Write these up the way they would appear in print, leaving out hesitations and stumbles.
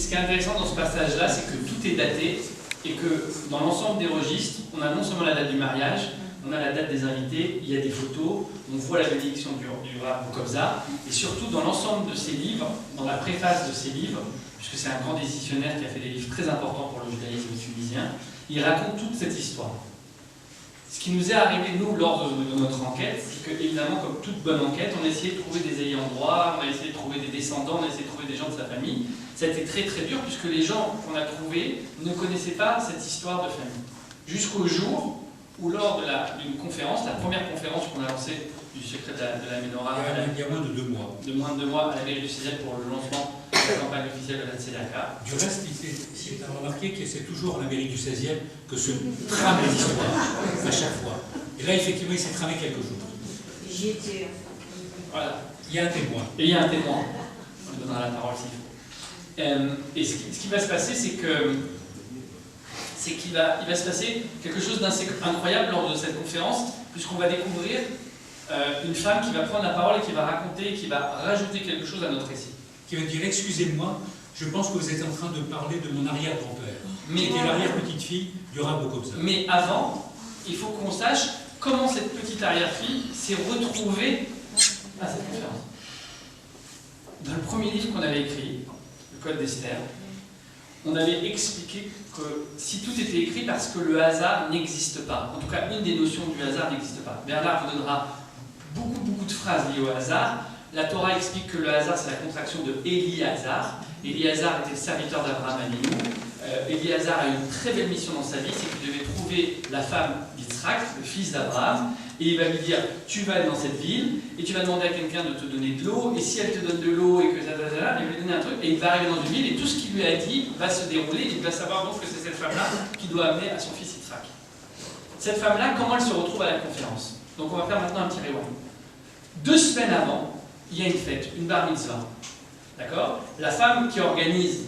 ce qui est intéressant dans ce passage-là, c'est que tout est daté et que dans l'ensemble des registres, on a non seulement la date du mariage, on a la date des invités, il y a des photos, on voit la bénédiction du Rav Bukovza, et surtout dans l'ensemble de ses livres, dans la préface de ses livres, puisque c'est un grand décisionnaire qui a fait des livres très importants pour le judaïsme tunisien, il raconte toute cette histoire. Ce qui nous est arrivé, nous, lors de notre enquête, c'est que, évidemment, comme toute bonne enquête, on a essayé de trouver des ayants droit, on a essayé de trouver des descendants, on a essayé de trouver des gens de sa famille. Ça a été très très dur, puisque les gens qu'on a trouvés ne connaissaient pas cette histoire de famille. Jusqu'au jour où, lors d'une conférence, la première conférence qu'on a lancée du secret de la Ménorah, il y a moins de 2 mois. De moins de 2 mois à la mairie du 6e pour le lancement de la campagne officielle de la Tzedaka. Du reste, il a remarqué que c'est toujours en Amérique du 16e que se trament les histoires, à chaque fois. Et là, effectivement, il s'est tramé quelque chose. J'y étais. Voilà. Il y a un témoin. Et il y a un témoin. On lui donnera la parole s'il faut. Et ce qui va se passer, c'est qu'il va se passer quelque chose d'assez incroyable lors de cette conférence, puisqu'on va découvrir une femme qui va prendre la parole et qui va raconter, qui va rajouter quelque chose à notre récit. Qui va dire, excusez-moi, je pense que vous êtes en train de parler de mon arrière-grand-père, qui était l'arrière-petite-fille du Rav Bukovza. Mais avant, il faut qu'on sache comment cette petite arrière-fille s'est retrouvée à cette conférence. Dans le premier livre qu'on avait écrit, le Code d'Esther, on avait expliqué que si tout était écrit parce que le hasard n'existe pas, en tout cas une des notions du hasard n'existe pas. Bernard vous donnera beaucoup de phrases liées au hasard. La Torah explique que le hasard c'est la contraction de Éliazar. Éliazar était le serviteur d'Abraham Avinu. Éliazar a eu une très belle mission dans sa vie, c'est qu'il devait trouver la femme d'Yitzhak, le fils d'Abraham, et il va lui dire, tu vas aller dans cette ville, et tu vas demander à quelqu'un de te donner de l'eau, et si elle te donne de l'eau, et que il va lui donner un truc, et il va arriver dans une ville, et tout ce qu'il lui a dit va se dérouler, et il va savoir donc que c'est cette femme-là qui doit amener à son fils Yitzhak. Cette femme-là, comment elle se retrouve à la conférence? Donc on va faire maintenant un petit rewind. 2 semaines avant, il y a une fête, une bar mitzvah. D'accord? La femme qui organise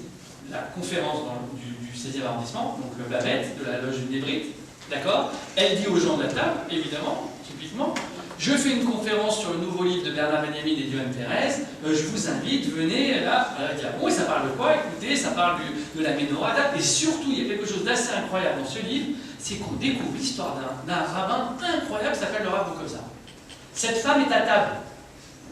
la conférence du 16e arrondissement, donc le Babette, de la loge Nébrite, d'accord? Elle dit aux gens de la table, évidemment, typiquement, je fais une conférence sur le nouveau livre de Bernard Benjamin et Johan Pérez, je vous invite, venez, là, elle dit, ah bon, et ça parle de quoi? Écoutez, ça parle de la Ménorah, et surtout, il y a quelque chose d'assez incroyable dans ce livre, c'est qu'on découvre l'histoire d'un rabbin incroyable qui s'appelle le Rav Bukovza. Cette femme est à table,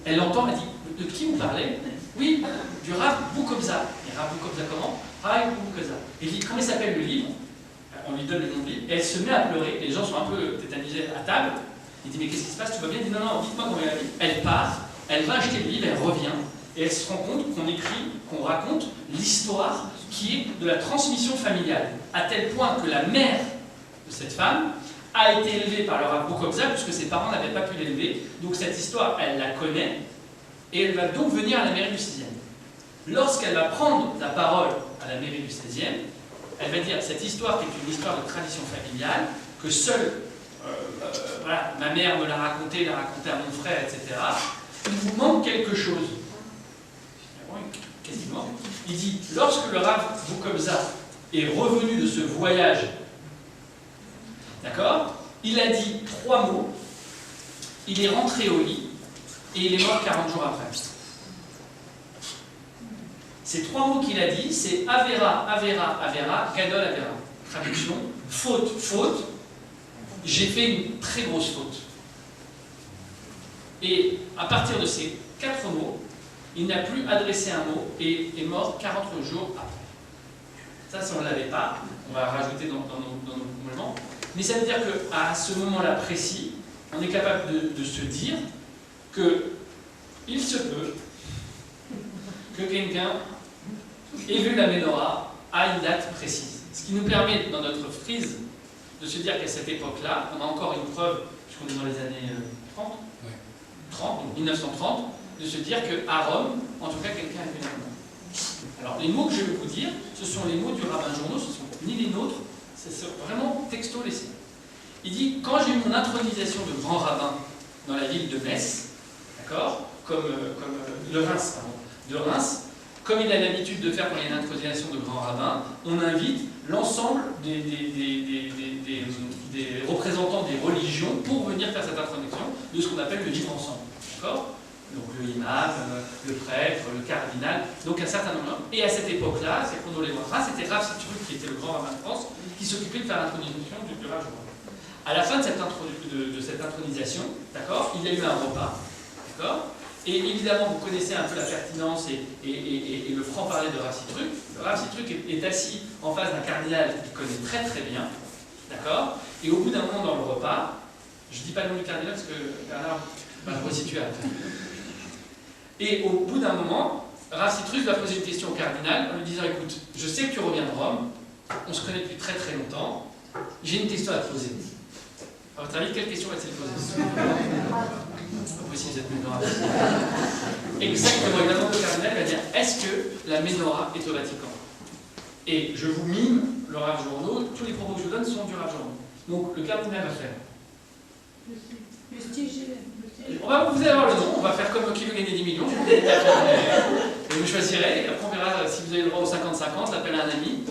elle l'entend, elle dit, de qui vous parlez? Oui, du Rav Bukovza. Et Rav Bukovza comment? Rav Bukovza. Et il dit, comment il s'appelle le livre? On lui donne le nom de livre, et elle se met à pleurer, et les gens sont un peu tétanisés à table. Il dit, mais qu'est-ce qui se passe? Tu vas bien? Il dit, non, dites-moi comment il a dit. Elle part, elle va acheter le livre, elle revient, et elle se rend compte qu'on écrit, qu'on raconte l'histoire qui est de la transmission familiale, à tel point que la mère de cette femme a été élevée par le Rav Bukovza, puisque ses parents n'avaient pas pu l'élever. Donc cette histoire, elle la connaît, et elle va donc venir à la mairie du 16e. Lorsqu'elle va prendre la parole à la mairie du 16e, elle va dire cette histoire qui est une histoire de tradition familiale, que seule voilà, ma mère me l'a raconté à mon frère, etc. Il vous manque quelque chose. Qu'est-ce qu'il manque? Il dit, lorsque le Rav Bukovza est revenu de ce voyage, d'accord, il a dit 3 mots, il est rentré au lit, et il est mort 40 jours après. Ces 3 mots qu'il a dit, c'est Avera, Avera, Avera, Gadol, Avera. Traduction, faute, faute, j'ai fait une très grosse faute. Et à partir de ces 4 mots, il n'a plus adressé un mot et est mort 40 jours après. Ça, si on ne l'avait pas, on va rajouter dans nos moments. Mais ça veut dire qu'à ce moment-là précis, on est capable de se dire qu'il se peut que quelqu'un ait vu la Ménorah à une date précise. Ce qui nous permet, dans notre frise, de se dire qu'à cette époque-là, on a encore une preuve, puisqu'on est dans les années 30, Ouais. 30, donc 1930, de se dire qu'à Rome, en tout cas, quelqu'un a vu la Ménorah. Alors, les mots que je vais vous dire, ce sont les mots du rabbin Journeau, ce ne sont ni les nôtres, c'est vraiment texto laissé. Il dit, quand j'ai eu mon intronisation de grand rabbin dans la ville de Metz, d'accord, comme de Reims, pardon, de Reims, comme il a l'habitude de faire quand il y a une intronisation de grand rabbin, on invite l'ensemble des représentants des religions pour venir faire cette introduction de ce qu'on appelle le vivre ensemble. D'accord ? Donc le imam, le prêtre, le cardinal, donc un certain nombre. Et à cette époque-là, c'est qu'on les montrera, c'était Rav Sitruk qui était le grand rabbin de France, qui s'occupait de faire l'intronisation du Rav Journo. À la fin de cette intronisation, d'accord, il y a eu un repas, d'accord. Et évidemment, vous connaissez un peu la pertinence et le franc-parler de Rav Sitruk. Rav Sitruk est assis en face d'un cardinal qu'il connaît très très bien, d'accord. Et au bout d'un moment dans le repas, je ne dis pas le nom du cardinal parce que Bernard va le resituer après. Et au bout d'un moment, Rav Sitruk va poser une question au cardinal en lui disant: écoute, je sais que tu reviens de Rome, on se connaît depuis très très longtemps, j'ai une question à te poser. À votre avis, quelle question va-t-il poser? C'est pas possible cette menorah. Exactement, évidemment, le cardinal va dire: est-ce que la menorah est au Vatican? Et je vous mime le Rav Journo, tous les propos que je vous donne sont du Rav Journo. Donc le cardinal va faire. Vous allez avoir le nom, on va faire comme qui veut gagner 10 millions. Et vous choisirez, et après on verra si vous avez le droit au 50-50, l'appel à un ami.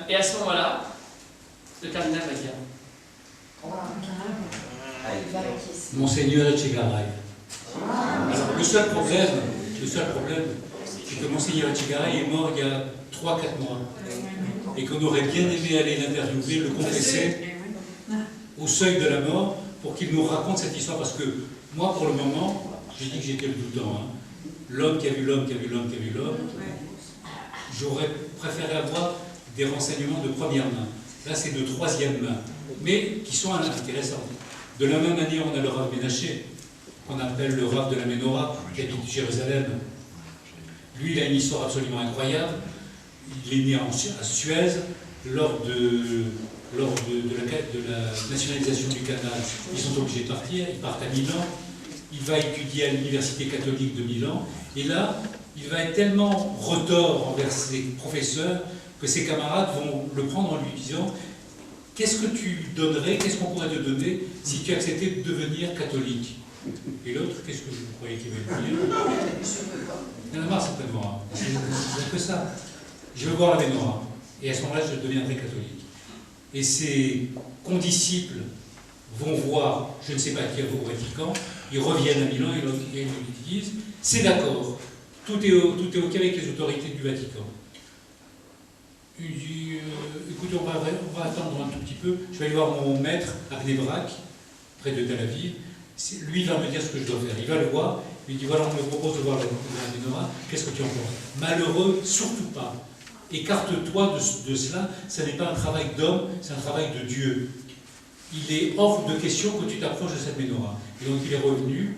Et à ce moment-là, le cardinal va dire: Monseigneur Etchegaray. Alors le seul problème, c'est que Monseigneur Etchegaray est mort il y a 3-4 mois. Et qu'on aurait bien aimé aller l'interviewer, le confesser au seuil de la mort pour qu'il nous raconte cette histoire. Parce que moi, pour le moment, j'ai dit que j'étais le doutant. Hein. L'homme qui a vu l'homme, qui a vu l'homme, qui a vu l'homme. J'aurais préféré avoir des renseignements de première main. Là, c'est de troisième main, mais qui sont intéressants. De la même manière, on a le Rav Menaché, qu'on appelle le Rav de la Menorah, qui habite Jérusalem. Lui, il a une histoire absolument incroyable. Il est né à Suez, lors de la nationalisation du canal. Ils sont obligés de partir, ils partent à Milan. Il va étudier à l'université catholique de Milan. Et là, il va être tellement retors envers ses professeurs que ses camarades vont le prendre en lui disant: qu'est-ce que tu donnerais, qu'est-ce qu'on pourrait te donner si tu acceptais de devenir catholique? Et l'autre, qu'est-ce que vous croyez qu'il va dire? Il y en a marre certainement. C'est que ça. Je veux voir la menorah. Et à ce moment-là, je deviendrai catholique. Et ses condisciples vont voir, je ne sais pas qui au Vatican, ils reviennent à Milan et ils lui disent: c'est d'accord, tout est OK avec les autorités du Vatican. Il dit: écoute, on va attendre un tout petit peu, je vais aller voir mon maître à Bnei-Brak, près de Tel Aviv. Lui, il va me dire ce que je dois faire. Il va le voir, il lui dit: voilà, on me propose de voir la menorah, qu'est-ce que tu en penses? Malheureux, surtout pas. Écarte-toi de cela, ce n'est pas un travail d'homme, c'est un travail de Dieu. Il est hors de question que tu t'approches de cette menorah. Et donc il est revenu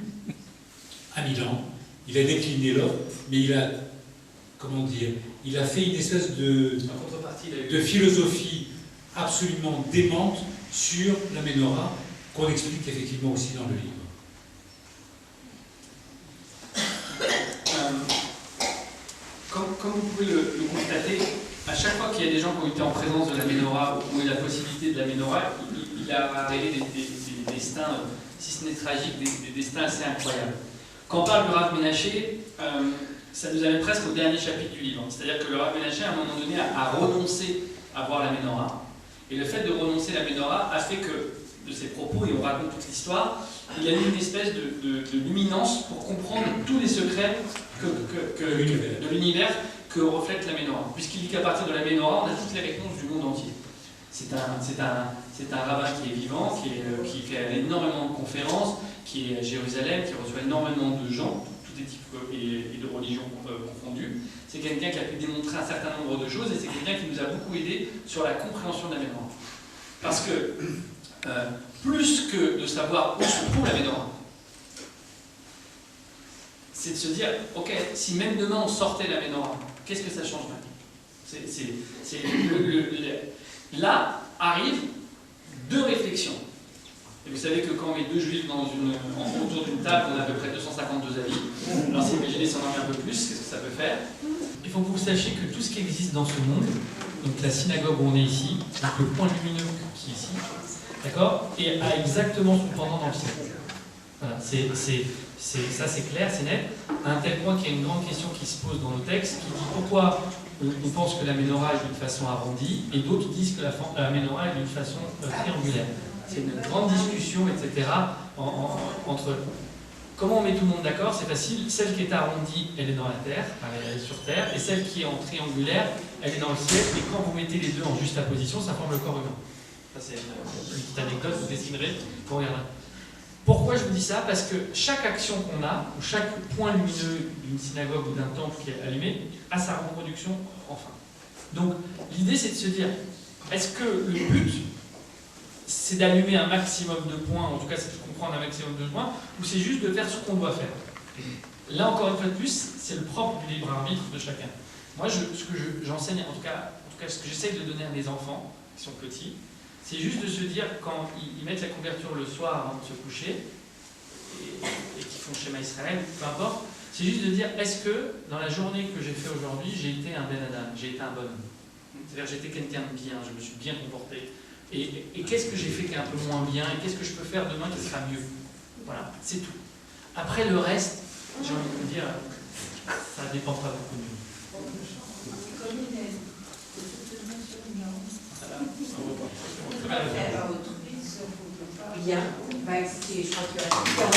à Milan, il a décliné l'offre, mais il a, comment dire, il a fait une espèce de philosophie absolument démente sur la menorah, qu'on explique effectivement aussi dans le livre. Comme vous pouvez le constater, à chaque fois qu'il y a des gens qui ont été en présence de la menorah ou eu la possibilité de la menorah, il a révélé des destins, si ce n'est tragiques, des destins assez incroyables. Quand on parle du Rav Menaché, ça nous amène presque au dernier chapitre du livre. C'est-à-dire que le Rav Menaché, à un moment donné, a renoncé à voir la menorah. Et le fait de renoncer à la menorah a fait que, de ses propos, et on raconte toute l'histoire, il a eu une espèce de luminance pour comprendre tous les secrets de l'univers que reflète la menorah. Puisqu'il dit qu'à partir de la menorah, on a toutes les réponses du monde entier. C'est un rabbin qui est vivant, qui fait énormément de conférences, qui est à Jérusalem, qui reçoit énormément de gens, tous les types et de religions confondues. C'est quelqu'un qui a pu démontrer un certain nombre de choses et c'est quelqu'un qui nous a beaucoup aidé sur la compréhension de la menorah. Parce que plus que de savoir où se trouve la menorah, c'est de se dire, ok, si même demain on sortait la menorah, qu'est-ce que ça changerait? Là arrivent deux réflexions. Et vous savez que quand on met deux juifs autour d'une table, on a à peu près 252 avis. Alors si imaginez si on en met un peu plus, qu'est-ce que ça peut faire? Il faut que vous sachiez que tout ce qui existe dans ce monde, donc la synagogue où on est ici, donc le point lumineux qui est ici, d'accord, et a exactement son pendant dans le ciel. Voilà, ça c'est clair, c'est net, à un tel point qu'il y a une grande question qui se pose dans nos textes, qui dit pourquoi on pense que la menorah est d'une façon arrondie, et d'autres disent que la menorah est d'une façon triangulaire. C'est une grande discussion, etc., entre Comment on met tout le monde d'accord? C'est facile. Celle qui est arrondie, elle est dans la terre, elle est sur terre, et celle qui est en triangulaire, elle est dans le ciel. Et quand vous mettez les deux en juxtaposition, ça forme le corps humain. Ça, c'est une petite anecdote, vous dessinerez, vous regarderez. Pourquoi je vous dis ça? Parce que chaque action qu'on a, ou chaque point lumineux d'une synagogue ou d'un temple qui est allumé, a sa reproduction enfin. Donc, l'idée, c'est de se dire, est-ce que le but, c'est d'allumer un maximum de points, en tout cas, c'est de comprendre un maximum de points, ou c'est juste de faire ce qu'on doit faire? Là, encore une fois de plus, c'est le propre du libre arbitre de chacun. Moi, ce que j'enseigne, en tout cas, ce que j'essaie de donner à mes enfants, qui sont petits, c'est juste de se dire, quand ils mettent la couverture le soir avant de se coucher, et qu'ils font schéma Israël, peu importe, c'est juste de dire, est-ce que, dans la journée que j'ai fait aujourd'hui, j'ai été un Ben Adam, j'ai été un bonhomme? C'est-à-dire, j'étais quelqu'un de bien, je me suis bien comporté. Et qu'est-ce que j'ai fait qui est un peu moins bien, et qu'est-ce que je peux faire demain qui sera mieux? Voilà, c'est tout. Après, le reste, j'ai envie de vous dire, ça dépendra beaucoup de nous. Bien, bah écoutez, je crois que